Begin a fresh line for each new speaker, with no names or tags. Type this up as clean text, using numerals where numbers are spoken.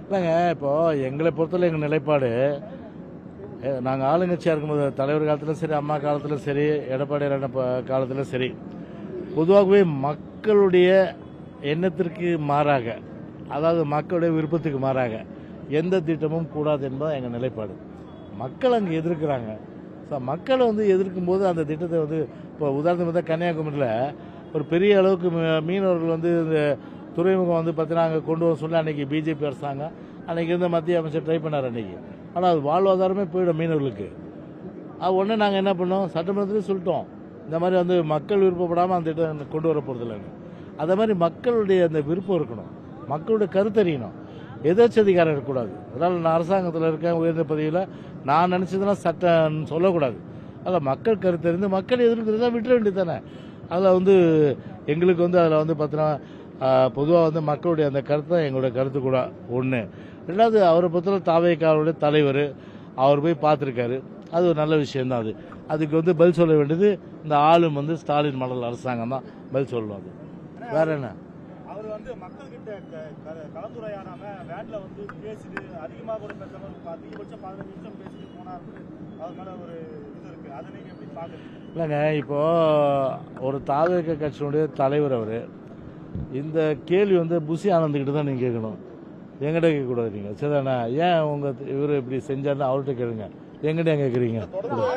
இல்லைங்க, இப்போ எங்களை பொறுத்தவரை எங்கள் நிலைப்பாடு, நாங்கள் ஆளுங்கட்சியாக இருக்கும்போது தலைவர் காலத்திலும் சரி, அம்மா காலத்திலும் சரி, எடப்பாடி காலத்திலும் சரி, பொதுவாகவே மக்களுடைய எண்ணத்திற்கு மாறாக, அதாவது மக்களுடைய விருப்பத்துக்கு மாறாக எந்த திட்டமும் கூடாது என்பது எங்கள் நிலைப்பாடு. மக்கள் அங்கே எதிர்க்கிறாங்க. ஸோ மக்களை எதிர்க்கும் போது அந்த திட்டத்தை இப்போ உதாரணத்துக்கு கன்னியாகுமரியில் ஒரு பெரிய அளவுக்கு மீனவர்கள் இந்த துறைமுகம் பார்த்தீங்கன்னா அங்கே கொண்டு வர சொல்லி அன்றைக்கி பிஜேபி அரசாங்கம் அன்றைக்கி மத்திய அமைச்சர் ட்ரை பண்ணார் அன்றைக்கி. ஆனால் அது வாழ்வாதாரமே போயிடும் மீனவர்களுக்கு. அது உடனே நாங்கள் என்ன பண்ணோம், சட்டமன்றத்திலே சொல்லிட்டோம், இந்த மாதிரி மக்கள் விருப்பப்படாமல் அந்த திட்டம் கொண்டு வர போகிறதில்லைன்னு. அதே மாதிரி மக்களுடைய அந்த விருப்பம் இருக்கணும், மக்களுடைய கருத்தறியணும், எதேச்சதிகாரம் இருக்கக்கூடாது. அதனால் நான் அரசாங்கத்தில் இருக்கேன், உயர்ந்த பதவியில், நான் நினச்சதுன்னா சட்டம் சொல்லக்கூடாது. அதில் மக்கள் கருத்தறிந்து மக்கள் எதிர்க்கிறதா விட்டுற வேண்டியது தானே. அதில் எங்களுக்கு அதில் பார்த்தீங்கன்னா பொதுவாக மக்களுடைய அந்த கருத்து தான் எங்களுடைய கருத்து கூட ஒன்று. ரெண்டாவது, அவரை பொறுத்தவரை தாவேக்காவுடைய தலைவர் அவர் போய் பார்த்துருக்காரு, அது ஒரு நல்ல விஷயம்தான். அதுக்கு பதில் சொல்ல வேண்டியது இந்த ஆளும் ஸ்டாலின் மண்டல அரசாங்கம் தான் பதில் சொல்லணும். அது வேற என்ன,
அவர் மக்கள் கிட்ட கலந்துரையாடாம வேன்ல பேசிட்டு அதிகமாக கூட பேசாம அதிகபட்சம் 15 நிமிஷம் பேசிட்டு போனார். அவர் மேல ஒரு இது இருக்கு, அதை நீங்க எப்படி பாக்குறீங்க?
இல்லைங்க, இப்போ ஒரு தாவேக கட்சியினுடைய தலைவர் அவர், இந்த கேள்வி புசி ஆனந்துக்கிட்ட தான் நீங்கள் கேட்கணும், எங்கிட்ட கேட்கக்கூடாது. நீங்கள் சரிதானே? ஏன் இவர் இப்படி செஞ்சாருன்னு அவர்கிட்ட கேளுங்க, எங்கிட்ட கேட்குறீங்க?